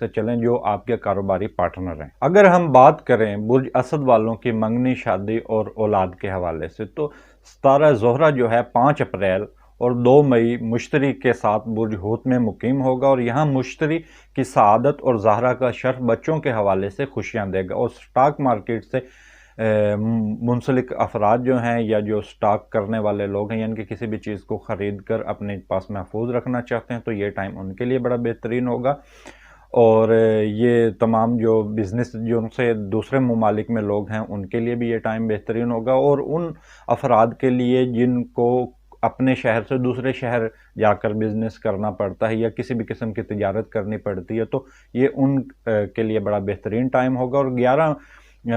سے چلیں جو آپ کے کاروباری پارٹنر ہیں۔ اگر ہم بات کریں برج اسد والوں کی منگنی، شادی اور اولاد کے حوالے سے، تو ستارہ زہرہ جو ہے 5 اپریل اور 2 مئی مشتری کے ساتھ برج حوت میں مقیم ہوگا، اور یہاں مشتری کی سعادت اور زہرہ کا شرف بچوں کے حوالے سے خوشیاں دے گا، اور سٹاک مارکیٹ سے منسلک افراد جو ہیں یا جو سٹاک کرنے والے لوگ ہیں، یعنی کہ کسی بھی چیز کو خرید کر اپنے پاس محفوظ رکھنا چاہتے ہیں، تو یہ ٹائم ان کے لیے بڑا بہترین ہوگا۔ اور یہ تمام جو بزنس جو سے دوسرے ممالک میں لوگ ہیں ان کے لیے بھی یہ ٹائم بہترین ہوگا، اور ان افراد کے لیے جن کو اپنے شہر سے دوسرے شہر جا کر بزنس کرنا پڑتا ہے یا کسی بھی قسم کی تجارت کرنی پڑتی ہے، تو یہ ان کے لیے بڑا بہترین ٹائم ہوگا۔ اور 11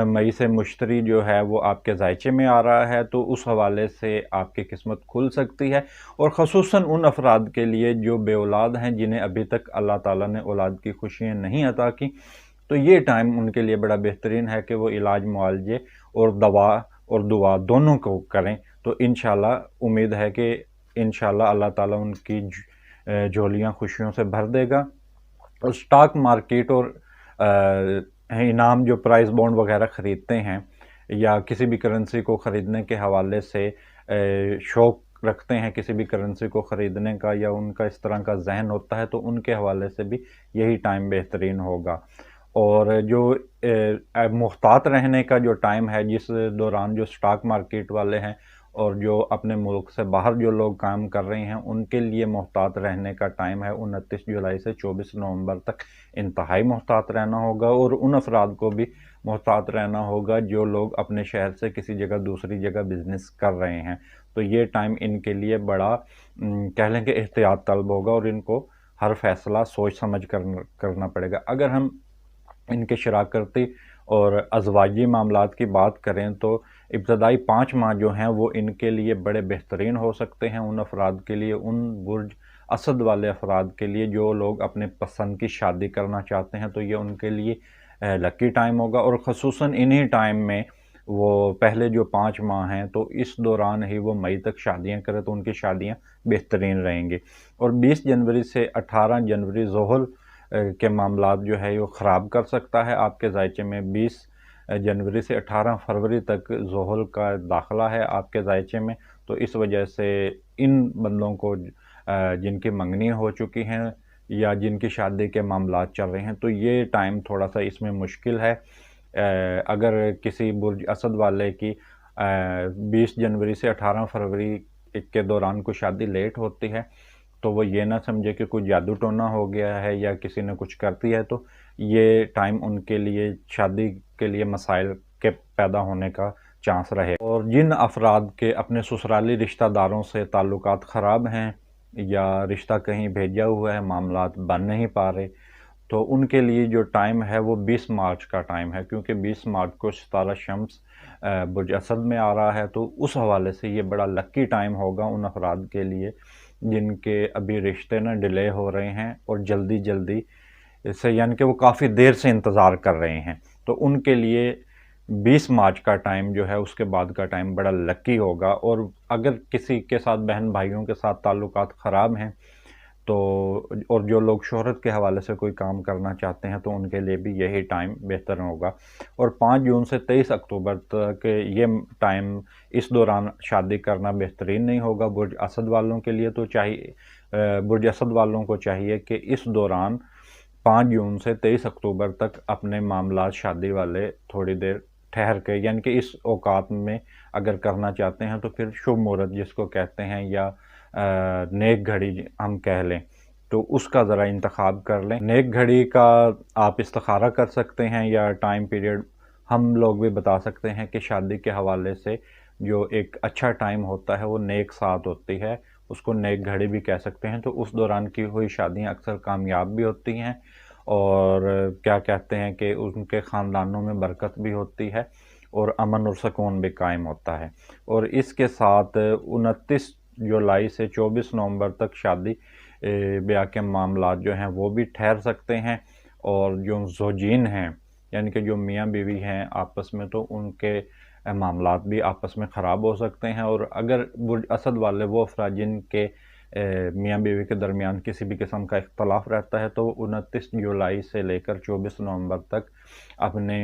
مئی سے مشتری جو ہے وہ آپ کے ذائچے میں آ رہا ہے، تو اس حوالے سے آپ کی قسمت کھل سکتی ہے، اور خصوصاً ان افراد کے لیے جو بے اولاد ہیں، جنہیں ابھی تک اللہ تعالیٰ نے اولاد کی خوشیاں نہیں عطا کی، تو یہ ٹائم ان کے لیے بڑا بہترین ہے کہ وہ علاج معالجے اور دوا اور دعا دونوں کو کریں، تو انشاءاللہ امید ہے کہ انشاءاللہ اللہ تعالیٰ ان کی جھولیاں خوشیوں سے بھر دے گا۔ اور سٹاک مارکیٹ اور انعام جو پرائز بونڈ وغیرہ خریدتے ہیں یا کسی بھی کرنسی کو خریدنے کے حوالے سے شوق رکھتے ہیں کسی بھی کرنسی کو خریدنے کا، یا ان کا اس طرح کا ذہن ہوتا ہے، تو ان کے حوالے سے بھی یہی ٹائم بہترین ہوگا۔ اور جو محتاط رہنے کا جو ٹائم ہے، جس دوران جو سٹاک مارکیٹ والے ہیں اور جو اپنے ملک سے باہر جو لوگ کام کر رہے ہیں ان کے لیے محتاط رہنے کا ٹائم ہے 29 جولائی سے 24 نومبر تک انتہائی محتاط رہنا ہوگا، اور ان افراد کو بھی محتاط رہنا ہوگا جو لوگ اپنے شہر سے کسی جگہ دوسری جگہ بزنس کر رہے ہیں، تو یہ ٹائم ان کے لیے بڑا کہہ لیں کہ احتیاط طلب ہوگا، اور ان کو ہر فیصلہ سوچ سمجھ کرنا پڑے گا۔ اگر ہم ان کے شراکتی اور ازواجی معاملات کی بات کریں تو ابتدائی 5 ماہ جو ہیں وہ ان کے لیے بڑے بہترین ہو سکتے ہیں ان افراد کے لیے، ان برج اسد والے افراد کے لیے جو لوگ اپنے پسند کی شادی کرنا چاہتے ہیں، تو یہ ان کے لیے لکی ٹائم ہوگا، اور خصوصاً انہی ٹائم میں وہ پہلے جو 5 ماہ ہیں تو اس دوران ہی وہ مئی تک شادیاں کریں تو ان کی شادیاں بہترین رہیں گی۔ اور 20 جنوری سے 18 جنوری ذوحل کے معاملات جو ہے وہ خراب کر سکتا ہے آپ کے ذائچے میں۔ 20 جنوری سے 18 فروری تک ذوحل کا داخلہ ہے آپ کے ذائچے میں، تو اس وجہ سے ان بندوں کو جن کی منگنی ہو چکی ہیں یا جن کی شادی کے معاملات چل رہے ہیں، تو یہ ٹائم تھوڑا سا اس میں مشکل ہے۔ اگر کسی برج اسد والے کی 20 جنوری سے 18 فروری کے دوران کوئی شادی لیٹ ہوتی ہے تو وہ یہ نہ سمجھے کہ کوئی جادو ٹونا ہو گیا ہے یا کسی نے کچھ کر دیا ہے، تو یہ ٹائم ان کے لیے شادی کے لیے مسائل کے پیدا ہونے کا چانس رہے۔ اور جن افراد کے اپنے سسرالی رشتہ داروں سے تعلقات خراب ہیں یا رشتہ کہیں بھیجا ہوا ہے، معاملات بن نہیں پا رہے، تو ان کے لیے جو ٹائم ہے وہ 20 مارچ کا ٹائم ہے، کیونکہ 20 مارچ کو ستارہ شمس برج اسد میں آ رہا ہے، تو اس حوالے سے یہ بڑا لکی ٹائم ہوگا ان افراد کے لیے جن کے ابھی رشتے نہ ڈیلے ہو رہے ہیں اور جلدی جلدی سے، یعنی کہ وہ کافی دیر سے انتظار کر رہے ہیں، تو ان کے لیے 20 مارچ کا ٹائم جو ہے اس کے بعد کا ٹائم بڑا لکی ہوگا۔ اور اگر کسی کے ساتھ بہن بھائیوں کے ساتھ تعلقات خراب ہیں تو اور جو لوگ شہرت کے حوالے سے کوئی کام کرنا چاہتے ہیں تو ان کے لیے بھی یہی ٹائم بہتر ہوگا۔ اور 5 جون سے 23 اکتوبر تک یہ ٹائم اس دوران شادی کرنا بہترین نہیں ہوگا برج اسد والوں کے لیے، تو برج اسد والوں کو چاہیے کہ اس دوران 5 جون سے 23 اکتوبر تک اپنے معاملات شادی والے تھوڑی دیر ٹھہر کے، یعنی کہ اس اوقات میں اگر کرنا چاہتے ہیں تو پھر شبھ مہورت جس کو کہتے ہیں یا نیک گھڑی ہم کہہ لیں، تو اس کا ذرا انتخاب کر لیں۔ نیک گھڑی کا آپ استخارہ کر سکتے ہیں یا ٹائم پیریڈ ہم لوگ بھی بتا سکتے ہیں کہ شادی کے حوالے سے جو ایک اچھا ٹائم ہوتا ہے وہ نیک سات ہوتی ہے، اس کو نیک گھڑی بھی کہہ سکتے ہیں، تو اس دوران کی ہوئی شادیاں اکثر کامیاب بھی ہوتی ہیں اور کیا کہتے ہیں کہ ان کے خاندانوں میں برکت بھی ہوتی ہے اور امن اور سکون بھی قائم ہوتا ہے۔ اور اس کے ساتھ 29 جولائی سے 24 نومبر تک شادی بیاہ کے معاملات جو ہیں وہ بھی ٹھہر سکتے ہیں، اور جو زوجین ہیں یعنی کہ جو میاں بیوی ہیں آپس میں، تو ان کے معاملات بھی آپس میں خراب ہو سکتے ہیں۔ اور اگر برج اسد والے وہ افراد جن کے میاں بیوی کے درمیان کسی بھی قسم کا اختلاف رہتا ہے تو 29 جولائی سے لے کر 24 نومبر تک اپنے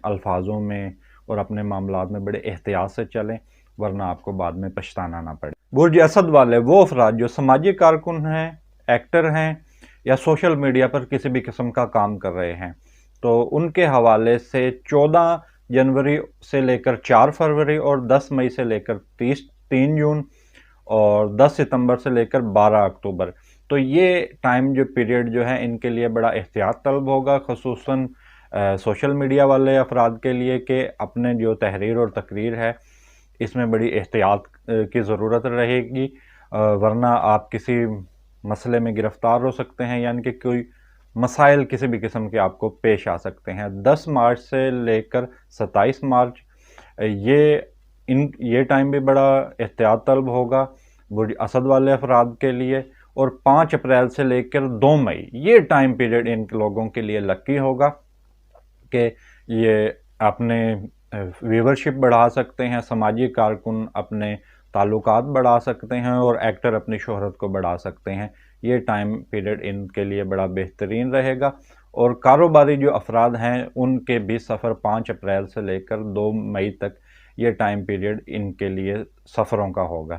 الفاظوں میں اور اپنے معاملات میں بڑے احتیاط سے چلیں، ورنہ آپ کو بعد میں پچھتانا نہ پڑے۔ برج اسد والے وہ افراد جو سماجی کارکن ہیں، ایکٹر ہیں یا سوشل میڈیا پر کسی بھی قسم کا کام کر رہے ہیں، تو ان کے حوالے سے 14 جنوری سے لے کر 4 فروری اور 10 مئی سے لے کر 3 جون اور 10 ستمبر سے لے کر 12 اکتوبر، تو یہ ٹائم جو پیریڈ جو ہے ان کے لیے بڑا احتیاط طلب ہوگا، خصوصاً سوشل میڈیا والے افراد کے لیے، کہ اپنے جو تحریر اور تقریر ہے اس میں بڑی احتیاط کی ضرورت رہے گی، ورنہ آپ کسی مسئلے میں گرفتار ہو سکتے ہیں، یعنی کہ کوئی مسائل کسی بھی قسم کے آپ کو پیش آ سکتے ہیں۔ 10 مارچ سے لے کر 27 مارچ یہ ٹائم بھی بڑا احتیاط طلب ہوگا برج اسد والے افراد کے لیے، اور 5 اپریل سے لے کر 2 مئی یہ ٹائم پیریڈ ان لوگوں کے لیے لکی ہوگا کہ یہ اپنے ویورشپ بڑھا سکتے ہیں، سماجی کارکن اپنے تعلقات بڑھا سکتے ہیں اور ایکٹر اپنی شہرت کو بڑھا سکتے ہیں۔ یہ ٹائم پیریڈ ان کے لیے بڑا بہترین رہے گا، اور کاروباری جو افراد ہیں ان کے بھی سفر 5 اپریل سے لے کر 2 مئی تک یہ ٹائم پیریڈ ان کے لیے سفروں کا ہوگا۔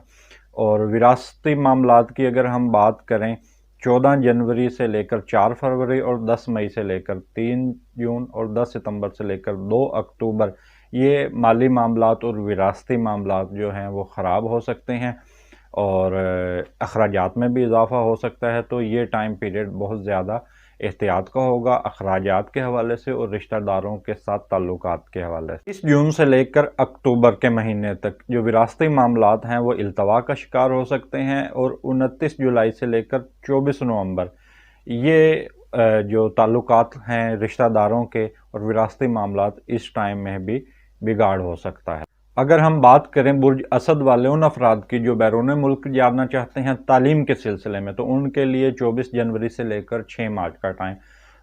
اور وراثتی معاملات کی اگر ہم بات کریں، 14 جنوری سے لے کر 4 فروری اور 10 مئی سے لے کر 3 جون اور 10 ستمبر سے لے کر 2 اکتوبر یہ مالی معاملات اور وراثتی معاملات جو ہیں وہ خراب ہو سکتے ہیں اور اخراجات میں بھی اضافہ ہو سکتا ہے، تو یہ ٹائم پیریڈ بہت زیادہ احتیاط کا ہوگا اخراجات کے حوالے سے اور رشتہ داروں کے ساتھ تعلقات کے حوالے سے۔ 30 جون سے لے کر اکتوبر کے مہینے تک جو وراثتی معاملات ہیں وہ التوا کا شکار ہو سکتے ہیں، اور 29 جولائی سے لے کر 24 نومبر یہ جو تعلقات ہیں رشتہ داروں کے اور وراثتی معاملات اس ٹائم میں بھی بگاڑ ہو سکتا ہے۔ اگر ہم بات کریں برج اسد والے ان افراد کی جو بیرون ملک جانا چاہتے ہیں تعلیم کے سلسلے میں، تو ان کے لیے 24 جنوری سے لے کر 6 مارچ کا ٹائم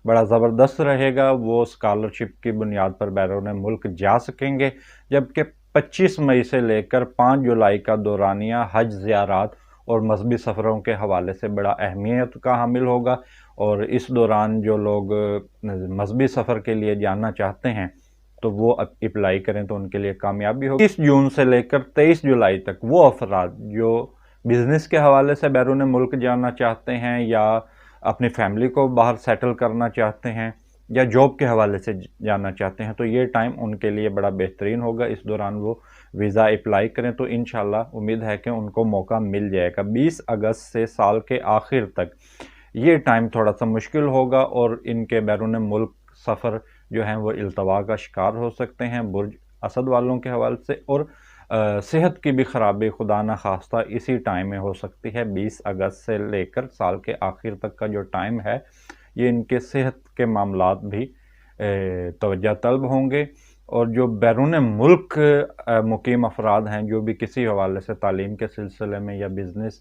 بڑا زبردست رہے گا، وہ اسکالرشپ کی بنیاد پر بیرون ملک جا سکیں گے، جبکہ 25 مئی سے لے کر 5 جولائی کا دورانیہ حج زیارات اور مذہبی سفروں کے حوالے سے بڑا اہمیت کا حامل ہوگا، اور اس دوران جو لوگ مذہبی سفر کے لیے جانا چاہتے ہیں تو وہ اپلائی کریں تو ان کے لیے کامیابی ہوگی۔ 30 جون سے لے کر 23 جولائی تک وہ افراد جو بزنس کے حوالے سے بیرون ملک جانا چاہتے ہیں یا اپنی فیملی کو باہر سیٹل کرنا چاہتے ہیں یا جاب کے حوالے سے جانا چاہتے ہیں، تو یہ ٹائم ان کے لیے بڑا بہترین ہوگا، اس دوران وہ ویزا اپلائی کریں تو انشاءاللہ امید ہے کہ ان کو موقع مل جائے گا۔ 20 اگست سے سال کے آخر تک یہ ٹائم تھوڑا سا مشکل ہوگا اور ان کے بیرون ملک سفر جو ہیں وہ التوا کا شکار ہو سکتے ہیں برج اسد والوں کے حوالے سے، اور صحت کی بھی خرابی خدا نخواستہ اسی ٹائم میں ہو سکتی ہے۔ 20 اگست سے لے کر سال کے آخر تک کا جو ٹائم ہے یہ ان کے صحت کے معاملات بھی توجہ طلب ہوں گے، اور جو بیرون ملک مقیم افراد ہیں جو بھی کسی حوالے سے تعلیم کے سلسلے میں یا بزنس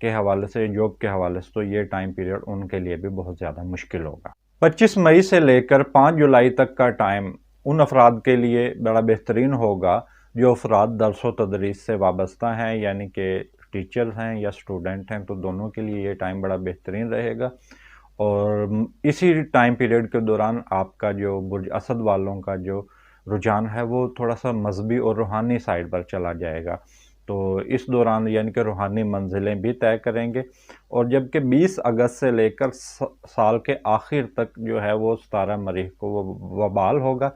کے حوالے سے جاب کے حوالے سے، تو یہ ٹائم پیریڈ ان کے لیے بھی بہت زیادہ مشکل ہوگا۔ 25 مئی سے لے کر 5 جولائی تک کا ٹائم ان افراد کے لیے بڑا بہترین ہوگا جو افراد درس و تدریس سے وابستہ ہیں، یعنی کہ ٹیچر ہیں یا اسٹوڈنٹ ہیں، تو دونوں کے لیے یہ ٹائم بڑا بہترین رہے گا، اور اسی ٹائم پیریڈ کے دوران آپ کا جو برج اسد والوں کا جو رجحان ہے وہ تھوڑا سا مذہبی اور روحانی سائڈ پر چلا جائے گا، تو اس دوران یعنی کہ روحانی منزلیں بھی طے کریں گے، اور جبکہ 20 اگست سے لے کر سال کے آخر تک جو ہے وہ 17 مریخ کو وہ وبال ہوگا،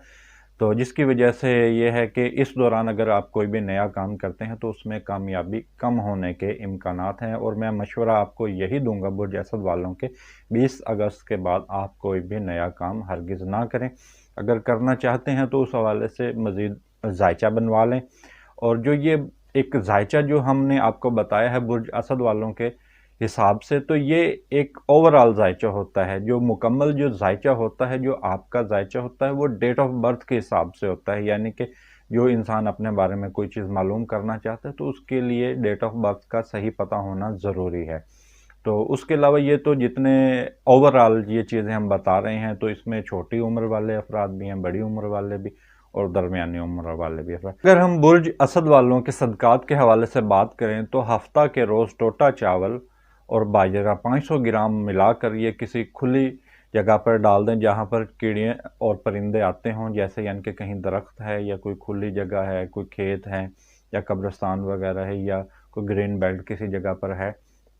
تو جس کی وجہ سے یہ ہے کہ اس دوران اگر آپ کوئی بھی نیا کام کرتے ہیں تو اس میں کامیابی کم ہونے کے امکانات ہیں، اور میں مشورہ آپ کو یہی دوں گا برج اسد والوں کے 20 اگست کے بعد آپ کوئی بھی نیا کام ہرگز نہ کریں، اگر کرنا چاہتے ہیں تو اس حوالے سے مزید ذائچہ بنوا لیں، اور جو یہ ایک ذائچہ جو ہم نے آپ کو بتایا ہے برج اسد والوں کے حساب سے، تو یہ ایک اوورآل ذائچہ ہوتا ہے، جو مکمل جو ذائچہ ہوتا ہے، جو آپ کا ذائچہ ہوتا ہے وہ ڈیٹ آف برتھ کے حساب سے ہوتا ہے، یعنی کہ جو انسان اپنے بارے میں کوئی چیز معلوم کرنا چاہتا ہے تو اس کے لیے ڈیٹ آف برتھ کا صحیح پتہ ہونا ضروری ہے۔ تو اس کے علاوہ یہ تو جتنے اوورآل یہ چیزیں ہم بتا رہے ہیں تو اس میں چھوٹی عمر والے افراد بھی ہیں، بڑی عمر والے بھی اور درمیانی عمر والے بھی افراد۔ اگر ہم برج اسد والوں کے صدقات کے حوالے سے بات کریں تو ہفتہ کے روز ٹوٹا چاول اور باجرہ 500 گرام ملا کر یہ کسی کھلی جگہ پر ڈال دیں جہاں پر کیڑے اور پرندے آتے ہوں، جیسے یعنی کہ کہیں درخت ہے یا کوئی کھلی جگہ ہے، کوئی کھیت ہے یا قبرستان وغیرہ ہے یا کوئی گرین بیلٹ کسی جگہ پر ہے،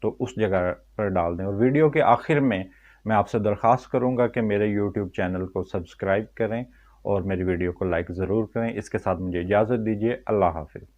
تو اس جگہ پر ڈال دیں۔ اور ویڈیو کے آخر میں آپ سے درخواست کروں گا کہ میرے یوٹیوب چینل کو سبسکرائب کریں اور میری ویڈیو کو لائک ضرور کریں۔ اس کے ساتھ مجھے اجازت دیجیے، اللہ حافظ۔